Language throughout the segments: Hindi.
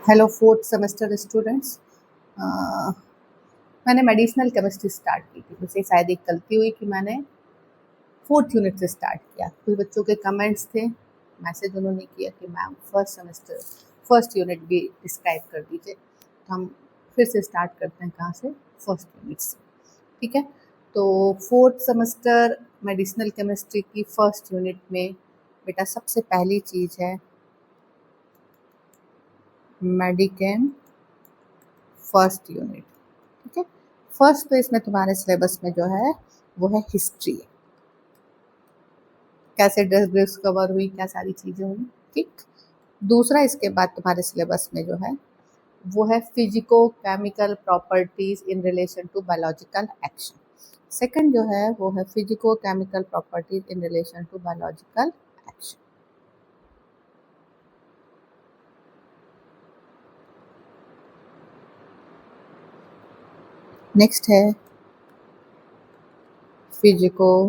Hello fourth semester students. मैंने मेडिसिनल केमिस्ट्री स्टार्ट की थी। मुझसे शायद एक गलती हुई कि मैंने फोर्थ यूनिट से स्टार्ट किया। कुछ बच्चों के कमेंट्स थे, मैसेज उन्होंने किया कि ma'am first semester first unit भी डिस्क्राइब कर दीजिए। तो हम फिर से स्टार्ट करते हैं कहाँ से, फर्स्ट यूनिट से। ठीक है, तो फोर्थ सेमेस्टर मेडिसिनल केमिस्ट्री की फर्स्ट यूनिट में बेटा सबसे पहली चीज़ है मेडिकेम फर्स्ट यूनिट। ठीक है, फर्स्ट तो इसमें तुम्हारे सिलेबस में जो है वो है हिस्ट्री, कैसे ड्रग डिस्कवर हुई, क्या सारी चीज़ें हुई। ठीक, दूसरा इसके बाद तुम्हारे सिलेबस में जो है वो है physico chemical properties in relation to biological action. Second जो है वो है physico chemical properties in relation to biological action. Next है physico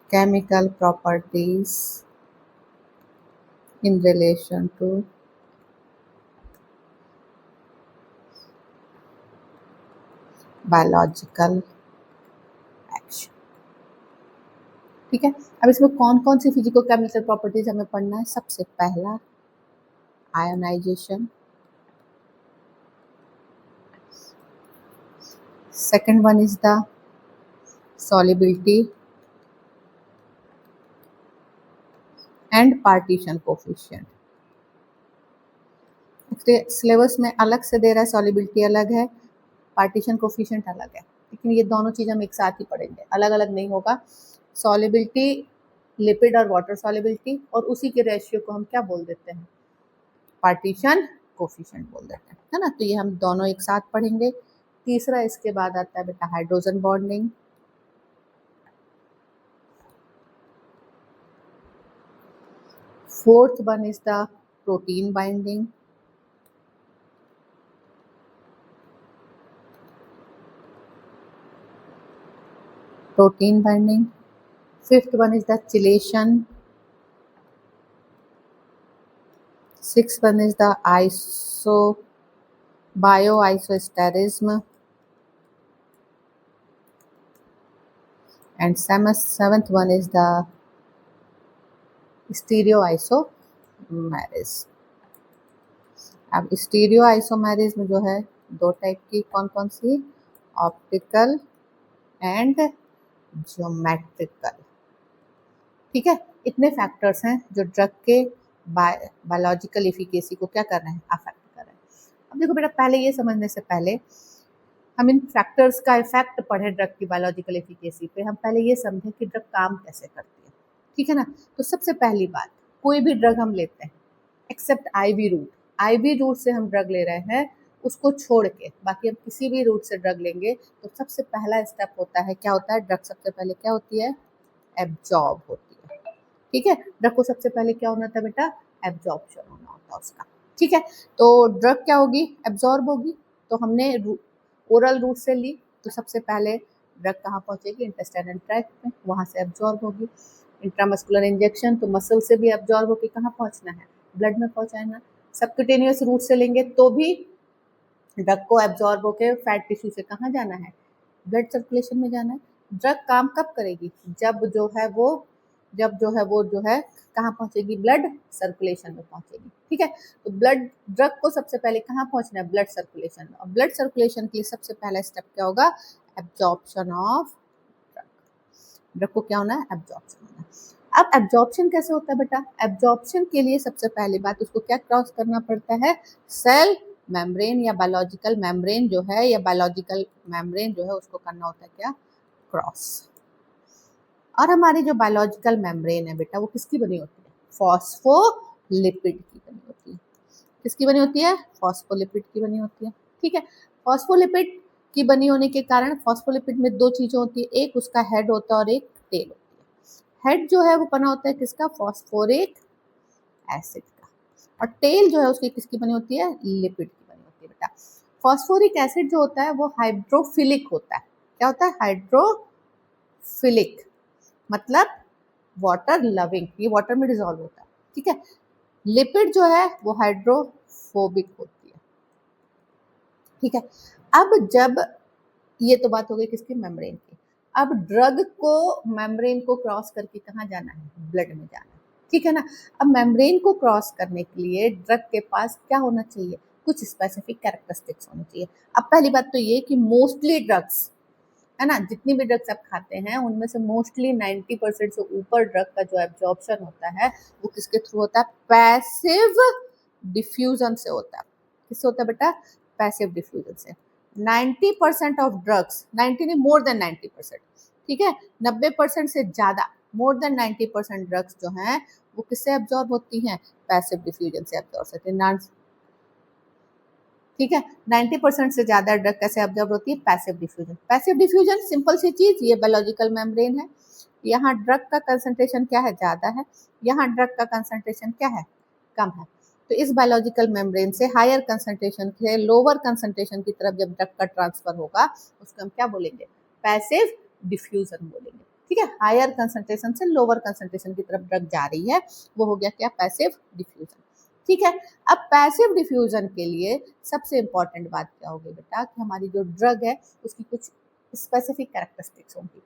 chemical properties in relation to biological action. ठीक है, अब इसमें कौन कौन सी फिजिको केमिकल प्रॉपर्टीज हमें पढ़ना है। सबसे पहला ionization, second one is the solubility and partition coefficient। Syllabus में अलग से दे रहा है, सॉलिबिलिटी अलग है, पार्टीशन कोफिशिएंट अलग है, लेकिन ये दोनों चीज़ हम एक साथ ही पढ़ेंगे, अलग अलग नहीं होगा। सॉलिबिलिटी लिपिड और वाटर सॉलिबिलिटी, और उसी के रेशियो को हम क्या बोल देते हैं, पार्टीशन कोफिशिएंट बोल देते हैं, है ना। तो ये हम दोनों एक साथ पढ़ेंगे। तीसरा इसके बाद आता है बेटा hydrogen bonding. Fourth one is the protein binding. Fifth one is the chelation. Sixth one is the bioisosterism. And seventh one is the stereoisomerism. अब स्टीरियोआइसोमेरिज्म जो है दो टाइप की, कौन कौन सी, ऑप्टिकल एंड ज्योमेट्रिकल। ठीक है, इतने फैक्टर्स हैं जो ड्रग के बायोलॉजिकल इफिकेसी को क्या कर रहे हैं, अफेक्ट कर रहे हैं। अब देखो बेटा, पहले ये समझने से पहले हम इन फैक्टर्स का इफेक्ट पढ़े ड्रग की बायोलॉजिकल एफिकेसी पे, हम पहले ये समझें कि ड्रग काम कैसे करती है। ठीक है ना। तो सबसे पहली बात, कोई भी ड्रग हम लेते हैं एक्सेप्ट आईवी रूट से हम ड्रग ले रहे हैं, उसको छोड़ के बाकी हम किसी भी रूट से ड्रग लेंगे तो सबसे पहला स्टेप होता है, क्या होता है, ड्रग सबसे पहले क्या होती है, एब्जॉर्ब होती है। ठीक है, ड्रग को सबसे पहले क्या होना था बेटा, एब्जॉर्प्शन होना होता है उसका। ठीक है, तो ड्रग क्या होगी, एब्जॉर्ब होगी। तो हमने ओरल रूट से ली तो सबसे पहले ड्रग कहाँ पहुँचेगी, इंटेस्टाइनल ट्रैक्ट में, वहाँ से एब्जॉर्ब होगी। इंट्रामस्कुलर इंजेक्शन तो मसल से भी एब्जॉर्ब होकर कहाँ पहुँचना है, ब्लड में पहुँचाना। सबक्यूटेनियस रूट से लेंगे तो भी ड्रग को एब्जॉर्ब होकर फैट टिश्यू से कहाँ जाना है, ब्लड सर्कुलेशन में जाना है। ड्रग काम कब करेगी, जब जो है वो कहाँ पहुँचेगी, ब्लड सर्कुलेशन में पहुँचेगी। ठीक है, तो ड्रग को सबसे पहले कहाँ पहुँचना है, ब्लड सर्कुलेशन में, और ब्लड सर्कुलेशन के लिए सबसे पहला स्टेप क्या होगा, एब्जॉर्प्शन ऑफ ड्रग को क्या होना है, एब्जॉर्प्शन होना है। अब एब्जॉर्प्शन कैसे होता है बेटा, एब्जॉर्प्शन के लिए सबसे पहली बात उसको क्या क्रॉस करना पड़ता है, सेल मेम्ब्रेन या बायोलॉजिकल मेम्ब्रेन जो है, उसको करना होता है क्या, क्रॉस। और हमारी जो बायोलॉजिकल मेम्ब्रेन है बेटा वो किसकी बनी होती है, फॉस्फोलिपिड की बनी होती है। किसकी बनी होती है, फॉस्फोलिपिड की बनी होती है। ठीक है, फॉस्फोलिपिड की बनी होने के कारण फॉस्फोलिपिड में दो चीज़ें होती है, एक उसका हेड होता है और एक टेल होती है। हेड जो है वो बना होता है किसका, फॉस्फोरिक एसिड का, और टेल जो है उसकी किसकी बनी होती है, लिपिड की बनी होती है बेटा। फॉस्फोरिक एसिड जो होता है वो हाइड्रोफिलिक होता है। क्या होता है, हाइड्रोफिलिक मतलब वाटर लविंग, ये वाटर में डिजॉल्व होता है। ठीक है, लिपिड जो है वो हाइड्रोफोबिक होती है। ठीक है, अब जब ये तो बात हो गई किसकी, मेम्ब्रेन की। अब ड्रग को मेम्ब्रेन को क्रॉस करके कहाँ जाना है, ब्लड में जाना है, ठीक है ना। अब मेम्ब्रेन को क्रॉस करने के लिए ड्रग के पास क्या होना चाहिए, कुछ स्पेसिफिक कैरेक्टरिस्टिक्स होनी चाहिए। अब पहली बात तो ये कि मोस्टली ड्रग्स है ना, जितनी भी ड्रग्स आप खाते हैं उनमें से मोस्टली 90% से ऊपर ड्रग का जो एब्जॉर्प्शन होता है वो किसके थ्रू होता है, पैसिव डिफ्यूजन से होता है। किससे होता है बेटा, पैसिव डिफ्यूजन से। 90% ऑफ ड्रग्स, 90 नहीं, मोर देन 90%, ठीक है, 90% से ज्यादा, मोर देन 90% ड्रग्स जो हैं वो किससे एब्जॉर्ब होती हैं, पैसिव डिफ्यूजन से एब्जॉर्ब होती है। ठीक है, 90% से ज्यादा ड्रग कैसे एब्जॉर्ब होती है, passive diffusion. Passive diffusion simple सी चीज, ये बायोलॉजिकल मेम्ब्रेन है, यहाँ ड्रग का कंसंट्रेशन क्या है, ज्यादा है, यहाँ ड्रग का कंसंट्रेशन क्या है, कम है। तो इस बायोलॉजिकल मेम्ब्रेन से हायर कंसंट्रेशन से लोअर कंसंट्रेशन की तरफ जब ड्रग का ट्रांसफर होगा उसको हम क्या बोलेंगे, पैसिव डिफ्यूजन बोलेंगे। ठीक है, हायर कंसंट्रेशन से लोअर कंसंट्रेशन की तरफ ड्रग जा रही है, वो हो गया क्या, पैसिव डिफ्यूजन। ठीक है, अब पैसिव डिफ्यूजन के लिए सबसे इंपॉर्टेंट बात क्या होगी बेटा, कि हमारी जो ड्रग है उसकी कुछ स्पेसिफिक कैरेक्टरिस्टिक्स होंगी।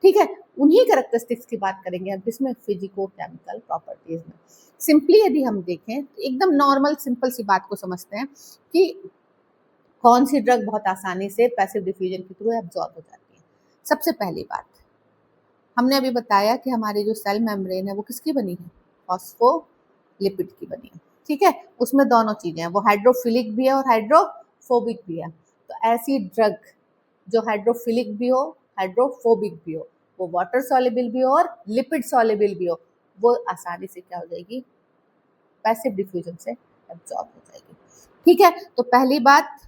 ठीक है, उन्हीं कैरेक्टरिस्टिक्स की बात करेंगे हम किसमें, फिजिको केमिकल प्रॉपर्टीज में। सिंपली यदि हम देखें तो एकदम नॉर्मल सिंपल सी बात को समझते हैं कि कौन सी ड्रग बहुत आसानी से पैसिव डिफ्यूजन के थ्रू एब्जॉर्ब हो जाती है। सबसे पहली बात हमने अभी बताया कि हमारी जो सेल मेम्ब्रेन है वो किसकी बनी है, फॉस्फोलिपिड की बनी है। ठीक है, उसमें दोनों चीजें हैं, वो हाइड्रोफिलिक भी है और हाइड्रोफोबिक भी है। तो ऐसी ड्रग जो हाइड्रोफिलिक भी हो, हाइड्रोफोबिक भी हो, वो वाटर सॉल्युबल भी हो और लिपिड सॉल्युबल भी हो, वो आसानी से क्या हो जाएगी, पैसिव डिफ्यूजन से एब्जॉर्ब हो जाएगी। ठीक है, तो पहली बात,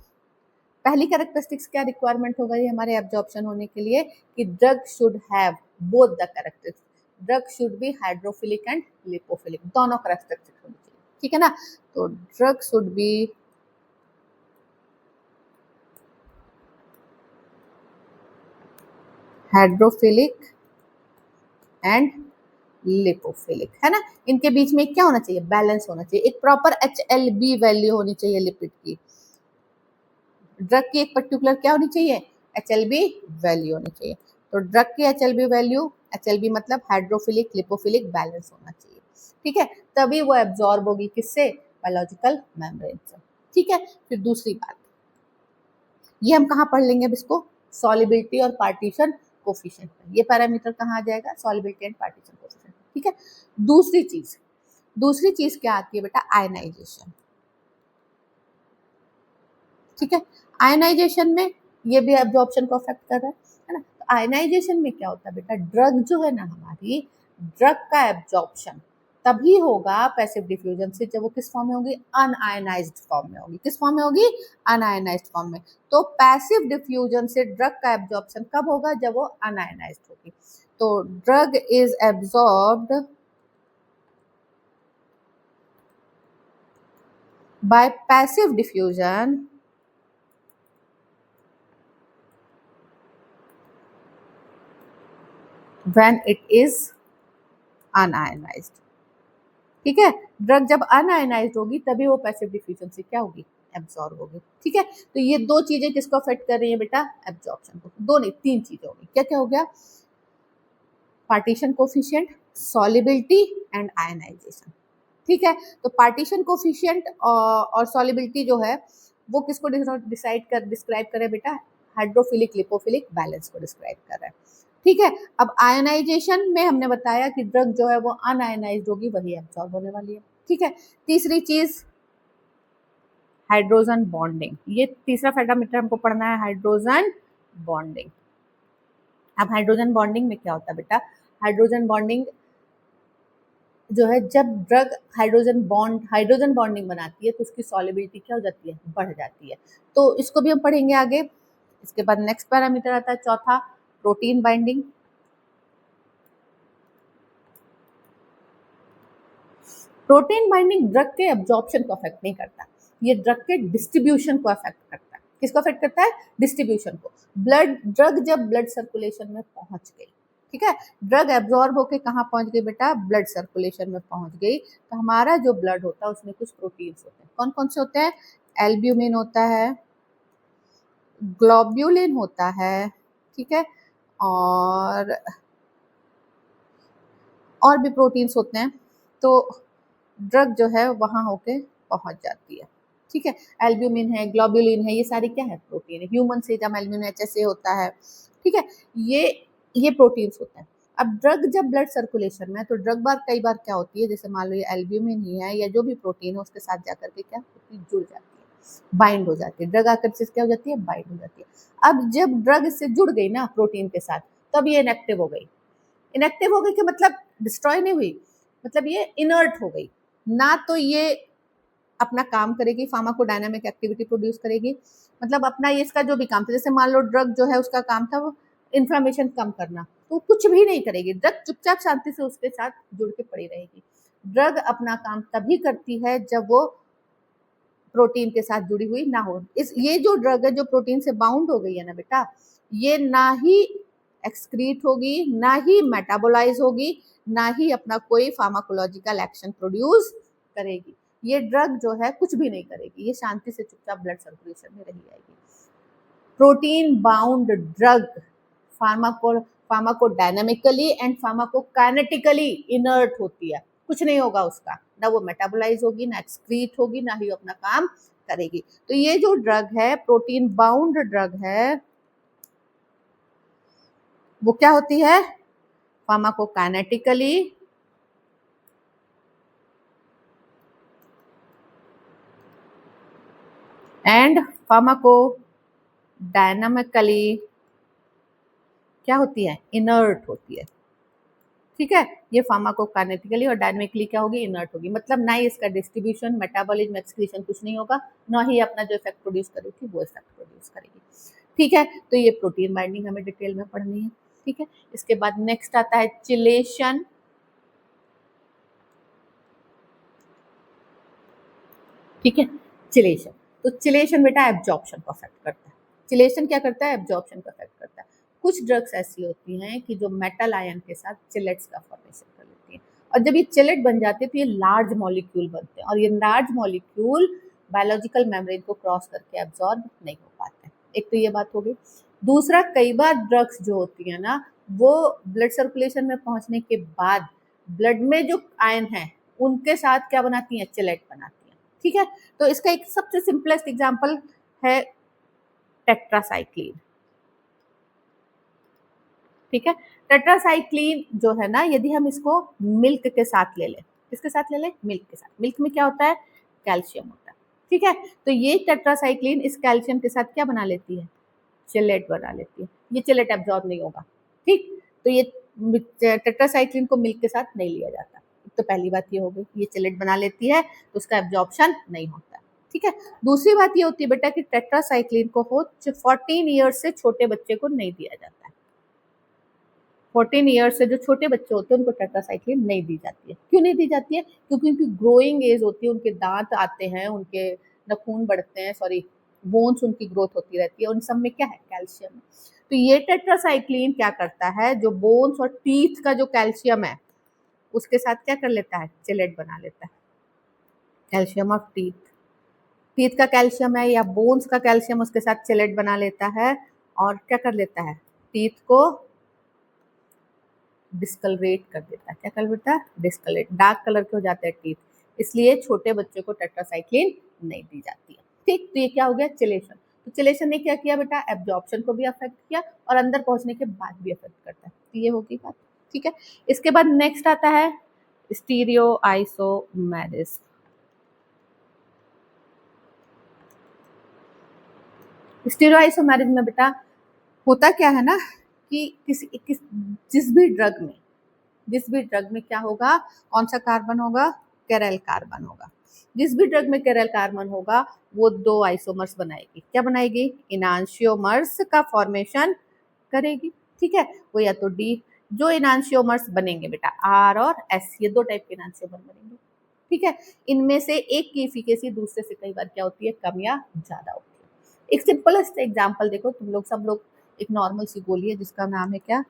पहली कैरेक्टरिस्टिक्स क्या रिक्वायरमेंट हो गई हमारे एब्जॉर्प्शन होने के लिए, कि drug should have both the characteristics, drug should be hydrophilic and lipophilic, दोनों कैरेक्टरिस्टिक्स होनी चाहिए। ठीक है ना, तो drug should be hydrophilic and lipophilic, है ना। इनके बीच में क्या होना चाहिए, बैलेंस होना चाहिए, एक प्रॉपर HLB वैल्यू होनी चाहिए लिपिड की। ड्रग की एक पर्टिकुलर क्या होनी चाहिए, HLB वैल्यू होनी चाहिए। तो ड्रग की HLB वैल्यू, HLB मतलब हाइड्रोफिलिक लिपोफिलिक बैलेंस होना चाहिए। ठीक है, तभी वो एब्जॉर्ब होगी किससे, बायोलॉजिकल मेम्ब्रेन से। ठीक है, फिर दूसरी बात, ये हम कहाँ पढ़ लेंगे अब इसको, सॉल्युबिलिटी और पार्टीशन कोफिशिएंट। ये पैरामीटर कहाँ आ जाएगा, सॉल्युबिलिटी एंड पार्टीशन कोफिशिएंट। ठीक है, दूसरी चीज क्या आती है बेटा, आयनाइजेशन। ठीक है, आयनाइजेशन में ये भी एब्जॉर्प्शन को अफेक्ट कर रहा है ना। तो आयनाइजेशन में क्या होता है बेटा, ड्रग जो है ना हमारी, ड्रग का एब्जॉर्प्शन तभी होगा पैसिव डिफ्यूजन से जब वो किस फॉर्म में होगी, अनआयनाइज्ड फॉर्म में होगी। किस फॉर्म में होगी, अनआयनाइज्ड फॉर्म में। तो पैसिव डिफ्यूजन से ड्रग का एब्जॉर्प्शन कब होगा, जब वो अनआयनाइज्ड होगी। तो drug is absorbed by passive diffusion when it is unionized। ठीक है, ड्रग जब अनआयनाइज्ड होगी तभी वो पैसिव डिफ्यूजन से क्या होगी, एब्जॉर्ब होगी। ठीक है, तो ये दो चीजें किसको अफेक्ट कर रही है बेटा, एब्जॉर्प्शन को। दो नहीं, तीन चीजें होगी। क्या क्या हो गया, partition coefficient, solubility and ionization. ठीक है, तो पार्टीशन कोफिशिएंट और सॉल्युबिलिटी जो है वो किसको डिस्क्राइब करे बेटा, हाइड्रोफिलिक लिपोफिलिक बैलेंस को डिस्क्राइब कर रहा है। ठीक है, अब आयनाइजेशन में हमने बताया कि ड्रग जो है वो अनआयनाइज्ड होगी, वही एब्जॉर्ब होने वाली है। ठीक है, तीसरी चीज हाइड्रोजन बॉन्डिंग, ये तीसरा पैरामीटर हमको पढ़ना है, हाइड्रोजन बॉन्डिंग। अब हाइड्रोजन बॉन्डिंग में क्या होता है बेटा, हाइड्रोजन बॉन्डिंग जो है, जब ड्रग हाइड्रोजन बॉन्डिंग बनाती है तो उसकी सॉल्युबिलिटी क्या हो जाती है, बढ़ जाती है। तो इसको भी हम पढ़ेंगे आगे। इसके बाद नेक्स्ट पैरामीटर आता है चौथा, protein binding. Protein binding drug के एब्जॉर्प्शन को अफेक्ट नहीं करता, ये ड्रग के डिस्ट्रीब्यूशन को अफेक्ट करता है। किसको अफेक्ट करता है, डिस्ट्रीब्यूशन को। ड्रग जब ब्लड सर्कुलेशन में पहुंच गई, ठीक है। ड्रग एब्जॉर्ब होके कहाँ पहुंच गई बेटा, ब्लड सर्कुलेशन में पहुंच गई। तो हमारा जो ब्लड होता है उसमें कुछ प्रोटीन्स होते हैं, कौन कौन से होते हैं, एल्ब्यूमिन होता है, ग्लोब्यूलिन होता है, ठीक है, और भी प्रोटीन्स होते हैं। तो ड्रग जो है वहां होके पहुंच जाती है, ठीक है। एल्ब्यूमिन है, ग्लोब्यूलिन है, ये सारी क्या है, प्रोटीन है। ह्यूमन सीरम एल्ब्यूमिन HSA होता है, ठीक है। ये प्रोटीन्स होते हैं। अब ड्रग जब ब्लड सर्कुलेशन में है तो ड्रग बार कई बार क्या होती है, जैसे मान लो ये एल्ब्यूमिन ही है या जो भी प्रोटीन है उसके साथ जाकर के क्या होती है, जुड़ जाती है, बाइंड हो जाती है। ड्रग आकर से क्या हो जाती है, बाइंड हो जाती है। अब जब ड्रग इससे जुड़ गई ना प्रोटीन के साथ, तब ये इनएक्टिव हो गई। इनएक्टिव हो गई कि मतलब डिस्ट्रॉय नहीं हुई, मतलब ये इनर्ट हो गई ना। तो ये अपना काम करेगी, फार्माकोडायनामिक एक्टिविटी प्रोड्यूस करेगी, मतलब अपना ये इसका जो भी काम था, जैसे मान लो ड्रग जो है उसका काम था वो इन्फ्लेमेशन कम करना, तो कुछ भी नहीं करेगी। ड्रग चुपचाप शांति से उसके साथ जुड़ के पड़ी रहेगी। ड्रग अपना काम तभी करती है जब वो प्रोटीन के साथ जुड़ी हुई ना हो। ये जो ड्रग है जो प्रोटीन से बाउंड हो गई है ना बेटा, ये ना ही एक्सक्रीट होगी, ना ही मेटाबोलाइज होगी, ना ही अपना कोई फार्माकोलॉजिकल एक्शन प्रोड्यूस करेगी। ये ड्रग जो है कुछ भी नहीं करेगी, ये शांति से चुपचाप ब्लड सर्कुलेशन में रही जाएगी। Protein bound drug pharmacodynamically and pharmacokinetically inert होती है, कुछ नहीं होगा उसका, ना वो मेटाबोलाइज होगी, ना एक्सक्रीट होगी, ना ही अपना काम करेगी। तो ये जो ड्रग है, प्रोटीन बाउंड ड्रग है, वो क्या होती है, फार्माकोकाइनेटिकली एंड फार्माकोडायनामिकली क्या होती है, इनर्ट होती है, ठीक है। ये फार्माकोकाइनेटिकली और डायनामिकली क्या होगी, इनर्ट होगी। मतलब ना ही इसका डिस्ट्रीब्यूशन, मेटाबॉलिज्म, एक्सक्रीशन कुछ नहीं होगा, ना ही अपना जो इफेक्ट प्रोड्यूस करेगी वो इफेक्ट प्रोड्यूस करेगी, ठीक है। तो ये प्रोटीन बाइंडिंग हमें डिटेल में पढ़नी है, ठीक है। इसके बाद नेक्स्ट आता है चिलेशन, ठीक है। चिलेशन, तो चिलेशन बेटा एब्जॉर्प्शन को अफेक्ट करता है। चिलेशन क्या करता है, एब्जॉर्प्शन को अफेक्ट करता है। कुछ ड्रग्स ऐसी होती हैं कि जो मेटल आयन के साथ चिलेट्स का फॉर्मेशन कर लेती हैं, और जब ये चिलेट बन जाते हैं तो ये लार्ज मॉलिक्यूल बनते हैं, और ये लार्ज मॉलिक्यूल बायोलॉजिकल मेम्ब्रेन को क्रॉस करके एब्जॉर्ब नहीं हो पाते। एक तो ये बात हो गई। दूसरा, कई बार ड्रग्स जो होती है ना, वो ब्लड सर्कुलेशन में पहुंचने के बाद ब्लड में जो आयन है उनके साथ क्या बनाती हैं, चिलेट बनाती हैं, ठीक है। तो इसका एक सबसे सिंपलेस्ट एग्जांपल है टेट्रासाइक्लिन, ठीक है। टेट्रासाइक्लिन जो है ना, यदि हम इसको मिल्क के साथ ले लें, किसके साथ ले लें, मिल्क के साथ। मिल्क में क्या होता है, कैल्शियम होता है, ठीक है। तो ये टेट्रासाइक्लिन इस कैल्शियम के साथ क्या बना लेती है, चिलेट बना लेती है। ये चिलेट एब्जॉर्ब नहीं होगा, ठीक। तो ये टेट्रासाइक्लिन को मिल्क के साथ नहीं लिया जाता। तो पहली बात ये हो गई, ये चिलेट बना लेती है तो उसका एब्जॉर्प्शन नहीं होता, ठीक है। दूसरी बात ये होती है बेटा कि टेट्रासाइक्लिन को 14 ईयर्स से छोटे बच्चे को नहीं दिया जाता है। 14 ईयर्स से जो छोटे बच्चे होते हैं उनको टेट्रासाइक्लिन नहीं दी जाती है। क्यों नहीं दी जाती है, क्योंकि उनकी ग्रोइंग एज होती है, उनके दांत आते हैं, उनके नखून बढ़ते हैं, सॉरी बोन्स, उनकी ग्रोथ होती रहती है, उन सब में क्या है, कैल्शियम। तो ये टेट्रासाइक्लिन क्या करता है, जो बोन्स और टीथ का जो कैल्शियम है उसके साथ क्या कर लेता है, चिलेट बना लेता है। कैल्शियम ऑफ टीथ, टीथ का कैल्शियम है या बोन्स का कैल्शियम उसके साथ चिलेट बना लेता है, और क्या कर लेता है, टीथ को डिस्कलरेट कर देता है। क्या कर देता है, डिस्कलरेट, डार्क कलर के हो जाते हैं टीथ, इसलिए छोटे बच्चे को टेट्रासाइक्लिन नहीं दी जाती है, ठीक। तो ये क्या हो गया, चिलेशन। तो चिलेशन ने क्या किया बेटा, एब्जॉर्प्शन को भी अफेक्ट किया और अंदर पहुंचने के बाद भी अफेक्ट करता है। तो ये होगी बात, ठीक है। इसके बाद नेक्स्ट आता है स्टीरियो आइसोमेरिज्म। स्टीरियो आइसोमेरिज्म में बेटा होता क्या है ना कि जिस भी ड्रग में क्या होगा, कौन सा कार्बन होगा, कैरल कार्बन होगा। जिस भी ड्रग में कैरल कार्बन होगा वो दो आइसोमर्स बनाएगी। क्या बनाएगी, इनांशियोमर्स का फॉर्मेशन करेगी, ठीक है। वो या तो डी, जो इनांशियोमर्स बनेंगे बेटा आर और एस, ये दो टाइप के इनांशियोमर बनेंगे, ठीक है। इनमें से एक की एफिकेसी दूसरे से कई बार क्या होती है, कम या ज्यादा होती है। एक सिंपलेस्ट एग्जांपल देखो, तुम लोग सब लोग एक नॉर्मल सी गोली है जिसका नाम है क्या,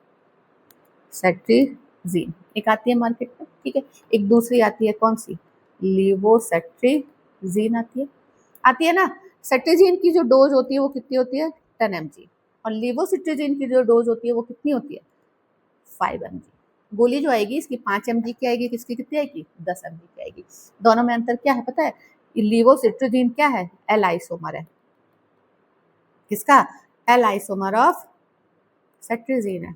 सेट्रिजीन एक आती है मार्केट में, ठीक है। एक दूसरी आती है कौन सी, लीवोसेट्रिजीन आती है ना। सेट्रिजीन की जो डोज होती है वो कितनी होती है, 10 mg, और लीवोसेट्रिजीन की जो डोज होती है वो कितनी होती है, 5 mg। गोली जो आएगी इसकी 5 mg की आएगी, किसकी कितनी आएगी, 10 mg की आएगी। दोनों में अंतर क्या है पता है, लीवोसेट्रिजीन क्या है, एल आइसोमर है, किसका, एल आइसोमर ऑफ सेट्रिजीन है,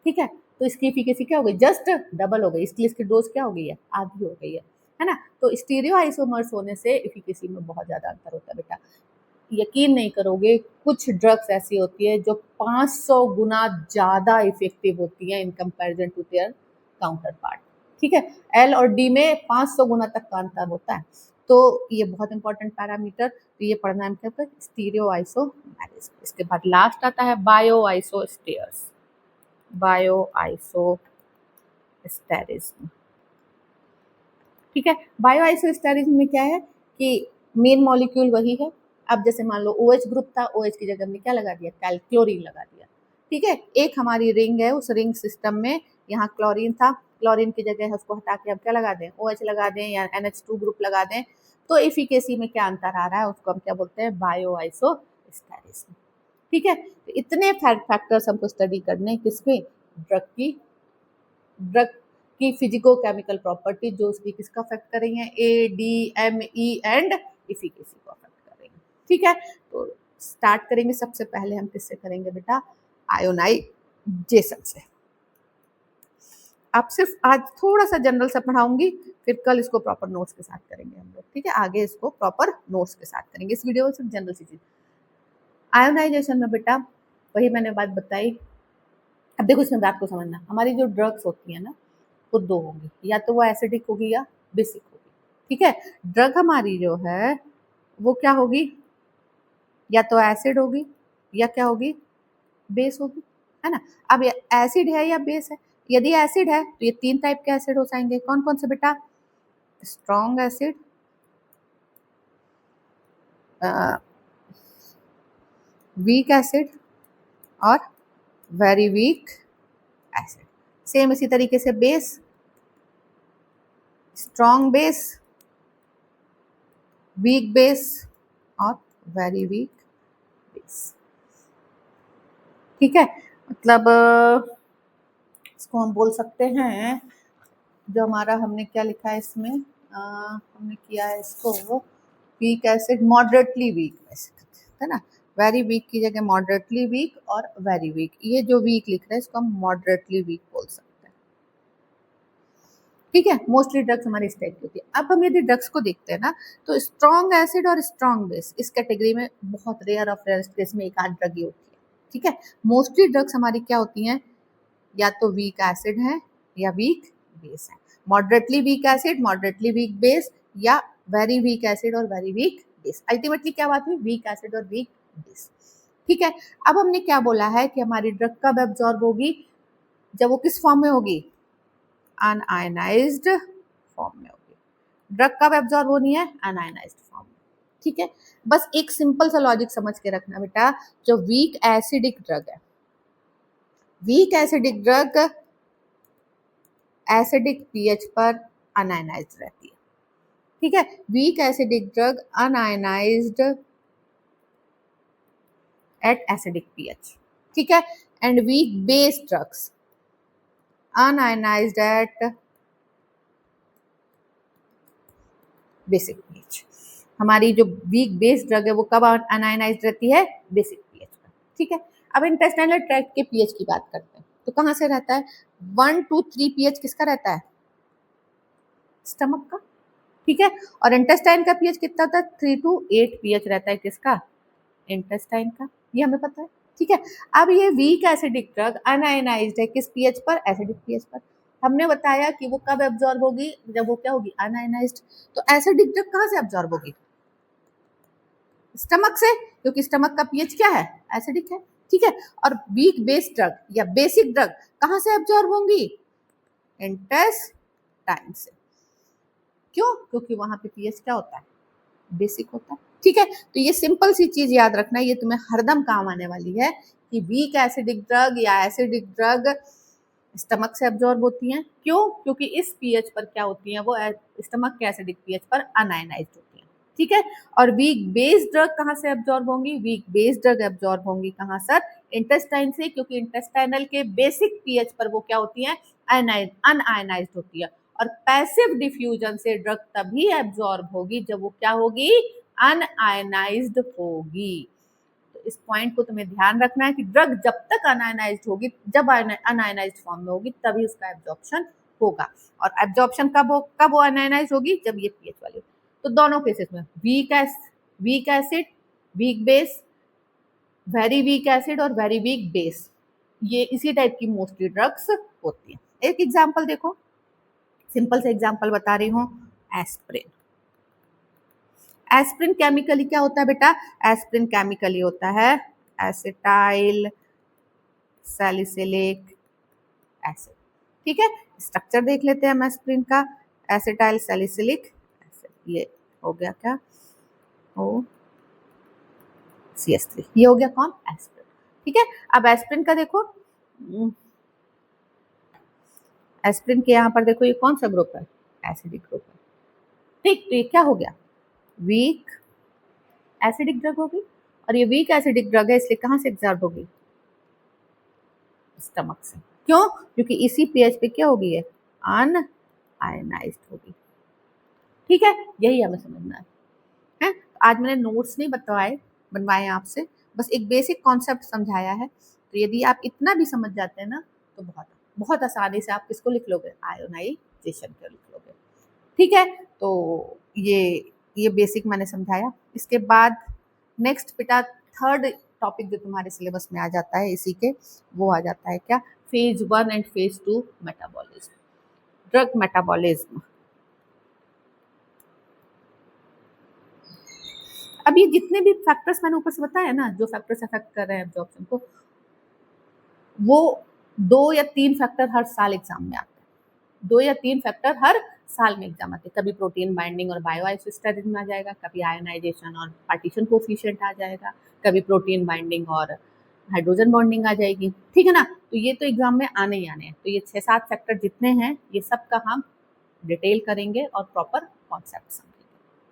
ठीक है। तो इसकी एफिकेसी क्या हो गई, जस्ट डबल हो गई, इसलिए इसकी डोज क्या हो गई है, आधी हो गई है ना। तो स्टीरियो आइसोमर्स होने से एफिकेसी में बहुत ज्यादा अंतर होता है बेटा। यकीन नहीं करोगे, कुछ ड्रग्स ऐसी होती है जो 500 गुना ज्यादा इफेक्टिव होती है in comparison to their counterpart, ठीक है। एल और डी में 500 गुना तक का अंतर होता है। तो ये बहुत इंपॉर्टेंट पैरामीटर, तो ये पढ़ना है क्या, स्टीरियो आइसोमेरिज्म। इसके बाद लास्ट आता है बायो आइसोस्टेयर्स, बायो आइसोस्टेरिज्म, ठीक है। बायो आइसोस्टेरिज्म में क्या है कि मेन मॉलिक्यूल वही है। अब जैसे मान लो OH ग्रुप था, OH की जगह हमने क्या लगा दिया, क्लोरीन लगा दिया, ठीक है। एक हमारी रिंग है, उस रिंग सिस्टम में यहाँ क्लोरीन था, क्लोरीन की जगह उसको हटा के हम क्या लगा दें, OH लगा दें या NH2 ग्रुप लगा दें, तो एफिकेसी में क्या अंतर आ रहा है, उसको हम क्या बोलते हैं, बायो आइसोस्टेरिज्म, ठीक है। तो इतने फैक्टर्स हमको स्टडी करने किसके, ड्रग की फिजिको केमिकल प्रॉपर्टी, जो उसकी किसका अफेक्ट कर रही है, ADME एंड इफिकेसी को अफेक्ट कर रही है, ठीक है। तो स्टार्ट करेंगे, सबसे पहले हम किससे करेंगे बेटा, आयोनाइजेशन से। आप सिर्फ आज थोड़ा सा जनरल सा पढ़ाऊंगी, फिर कल इसको प्रॉपर नोट्स के साथ करेंगे हम लोग, ठीक है। आगे इसको प्रॉपर नोट्स के साथ करेंगे, इस वीडियो में सिर्फ जनरल सी चीज। आयोनाइजेशन में बेटा वही मैंने बात बताई। अब देखो इसमें बात को समझना, हमारी जो ड्रग्स होती है ना वो दो होंगी, या तो वो एसिडिक होगी या बेसिक होगी, ठीक है। ड्रग हमारी जो है वो क्या होगी, या तो एसिड होगी या क्या होगी, बेस होगी, है ना। अब ये एसिड है या बेस है, यदि एसिड है तो ये 3 टाइप के एसिड हो जाएंगे, कौन कौन से बेटा, स्ट्रॉन्ग एसिड, वीक एसिड और वेरी वीक एसिड। सेम इसी तरीके से base, strong base, weak base और वेरी वीक बेस, ठीक है। मतलब इसको हम बोल सकते हैं, जो हमारा हमने क्या लिखा है इसमें, हमने किया है इसको weak acid, moderately weak acid, है ना। वेरी वीक की जगह मॉडरेटली वीक और वेरी वीक, ये जो वीक लिख रहे हैं इसको हम मॉडरेटली वीक बोल सकते हैं, ठीक है। मोस्टली ड्रग्स हमारी इस टाइप की होती है। अब हम यदि ड्रग्स को देखते हैं ना, तो स्ट्रॉन्ग एसिड और स्ट्रॉन्ग बेस इस कैटेगरी में बहुत रेयर ऑफ रेयर केस में एक आध ड्रग ही होती है, ठीक है। मोस्टली ड्रग्स हमारी क्या होती हैं, या तो वीक एसिड है या वीक बेस है, moderately weak acid, moderately weak base, या वेरी वीक एसिड और वेरी वीक बेस। अल्टीमेटली क्या बात हुई, वीक एसिड और वीक बेस, ठीक है। अब हमने क्या बोला है कि हमारी ड्रग कब एब्जॉर्ब होगी, जब वो किस फॉर्म में होगी, अनआयनाइज्ड फॉर्म में होगी। ड्रग कब एब्जॉर्ब होनी है, अनआयनाइज्ड फॉर्म में, ठीक है। बस एक सिंपल सा लॉजिक समझ के रखना बेटा, जो वीक एसिडिक ड्रग है, weak acidic drug acidic pH पर अनआयनाइज्ड रहती है, ठीक है। Weak acidic drug unionized at acidic pH, ठीक है। And weak base drugs unionized at basic pH. हमारी जो वीक बेस ड्रग है वो कब अनआयनाइज्ड रहती है, बेसिक पीएच पर, ठीक है। अब इंटेस्टाइनल ट्रैक्ट के पीएच की बात करते हैं, तो कहां से रहता है, 1 to 3 पीएच किसका रहता है, स्टमक का, ठीक है। और इंटेस्टाइन का पीएच कितना होता है, 3 to 8 पीएच रहता है, किसका, इंटेस्टाइन का, ये हमें पता है, ठीक है। अब ये वीक एसिडिक ड्रग अनआयनाइज्ड है किस पीएच पर, एसिडिक पीएच पर। हमने बताया कि वो कब एब्जॉर्ब होगी, जब वो क्या होगी, अनआयनाइज्ड। तो एसिडिक ड्रग कहां से एब्जॉर्ब होगी, स्टमक से, क्योंकि स्टमक का पीएच क्या है, एसिडिक है, ठीक है। और वीक बेस ड्रग या बेसिक ड्रग कहां से एब्जॉर्ब होंगी, इंटेस्टाइन से, क्यों, क्योंकि वहां पे पीएच क्या होता है, बेसिक होता है, ठीक है। तो ये सिंपल सी चीज याद रखना, ये तुम्हें हरदम काम आने वाली है कि वीक एसिडिक ड्रग या एसिडिक ड्रग स्टमक से एब्जॉर्ब होती हैं। क्यों? क्योंकि इस पीएच पर क्या होती हैं वो, स्टमक के एसिडिक पीएच पर अनआयनाइज्ड होती हैं। ठीक है। और वीक बेस ड्रग कहाँ से एब्जॉर्ब होंगी? वीक बेस ड्रग एब्जॉर्ब होंगी कहाँ सर? इंटेस्टाइन से, क्योंकि इंटेस्टाइनल के बेसिक पीएच पर वो क्या होती हैं? अनआयनाइज्ड होती है। और पैसिव डिफ्यूजन से ड्रग तभी एब्जॉर्ब होगी जब वो क्या होगी? अनआयनाइज्ड होगी। तो इस पॉइंट को तुम्हें ध्यान रखना है कि ड्रग जब तक अनआयनाइज्ड होगी, जब अनआयनाइज्ड फॉर्म में होगी तभी उसका एब्जॉर्प्शन होगा। और एब्जॉर्प्शन कब वो अनआयनाइज्ड होगी? जब ये पीएच वाली हो। तो दोनों केसेस में weak acid, weak base, very weak acid और वेरी वीक बेस, ये इसी टाइप की मोस्टली ड्रग्स होती हैं। एक एग्जांपल देखो, सिंपल से एग्जांपल बता रही हूँ, एस्प्रिन। एस्प्रिन केमिकली क्या होता है बेटा? एस्प्रिन केमिकली होता है एसिटाइल सैलिसिलिक एसिड। ठीक है, स्ट्रक्चर देख लेते हैं हम एस्प्रिन का। एसिटाइल सैलिसिलिक एसिड, ये हो गया क्या? ओ CH3, ये हो गया कौन? एस्प्रिन। ठीक है, अब एस्प्रिन का देखो, एस्प्रिन के यहाँ पर देखो ये कौन सा ग्रुप है? एसिडिक ग्रुप है। ठीक, तो ये क्या हो गया? वीक एसिडिक ड्रग होगी। और ये वीक एसिडिक ड्रग है, इसलिए कहाँ से एब्जॉर्ब होगी? स्टमक से। क्यों? क्योंकि इसी पीएच पे क्या होगी? ये अनआयनाइज्ड होगी। ठीक है, यही हमें समझना है? आज मैंने नोट्स नहीं बनवाए आपसे, बस एक बेसिक कॉन्सेप्ट समझाया है। तो यदि आप इतना भी समझ जाते हैं ना, तो बहुत बहुत आसानी से आप किसको लिख लोगे? आयोनाइजेशन को लिख लोगे। ठीक है, तो ये बेसिक मैंने समझाया। इसके बाद नेक्स्ट बेटा थर्ड टॉपिक जो तुम्हारे सिलेबस में आ जाता है इसी के, वो आ जाता है क्या? Phase 1 and phase 2 metabolism, drug metabolism. अब ये जितने भी फैक्टर्स मैंने ऊपर से बताया ना, जो फैक्टर्स अफेक्ट कर रहे हैं एब्जॉर्प्शन को, वो 2 या 3 फैक्टर हर साल एग्जाम में आते हैं। 2 या 3 फैक्टर हर साल में एग्जाम आते हैं। कभी प्रोटीन बाइंडिंग और बायोआइसोस्टेरिन में आ जाएगा, कभी आयनाइजेशन और पार्टीशन कोफिशिएंट आ जाएगा, कभी प्रोटीन बाइंडिंग और हाइड्रोजन बॉन्डिंग आ जाएगी। ठीक है ना? तो ये तो एग्जाम में आने ही आने हैं। तो ये 6-7 फैक्टर जितने हैं, ये सब का हम डिटेल करेंगे और प्रॉपर कॉन्सेप्ट समझेंगे।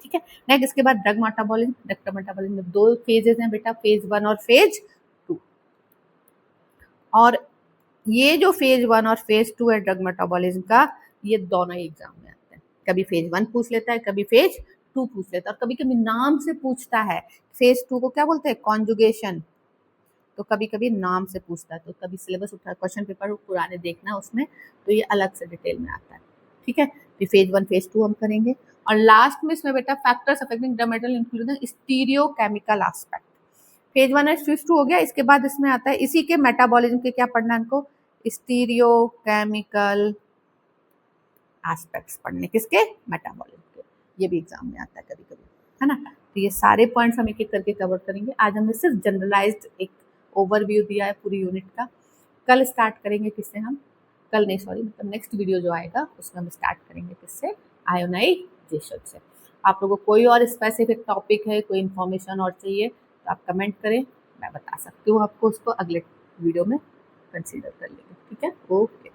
ठीक है, नेक्स्ट इसके बाद ड्रग मेटाबॉलिज्म। ड्रग मेटाबॉलिज्म में 2 फेजेस हैं बेटा, फेज 1 और फेज 2। और ये जो फेज 1 और फेज 2 है ड्रग मेटाबॉलिज्म का, ये दोनों ही एग्जाम में आते हैं। कभी फेज 1 पूछ लेता है, कभी फेज 2 पूछ लेता है, और कभी कभी नाम से पूछता है। फेज 2 को क्या बोलते हैं? कॉन्जुगेशन। तो कभी कभी नाम से पूछता है, तो कभी सिलेबस उठा, क्वेश्चन पेपर पुराने देखना उसमें, तो ये अलग से डिटेल में आता है। ठीक है, तो फेज 1 फेज 2 हम करेंगे। और लास्ट में इसमें बेटा factors affecting drug metabolism including stereochemical aspect. Phase 1 और फेज 2 हो गया। इसके बाद इसमें आता है इसी के मेटाबॉलिज्म के क्या पढ़ना है इनको? स्टीरियोकेमिकल एस्पेक्ट्स पढ़ने, किसके? मेटाबॉलिज्म के। ये भी एग्जाम में आता है कभी कभी, है ना? तो ये सारे पॉइंट्स हम एक एक करके कवर करेंगे। आज हमने सिर्फ जनरलाइज्ड एक ओवरव्यू दिया है पूरी यूनिट का। कल स्टार्ट करेंगे किससे हम? कल नहीं, सॉरी, मतलब नेक्स्ट वीडियो जो आएगा उसमें हम स्टार्ट करेंगे किससे? आयोनाइजेशन से। आप लोगों को कोई और स्पेसिफिक टॉपिक है, कोई इन्फॉर्मेशन और चाहिए तो आप कमेंट करें, मैं बता सकती हूँ आपको, उसको अगले वीडियो में कंसीडर कर लेंगे। ठीक है, ओके।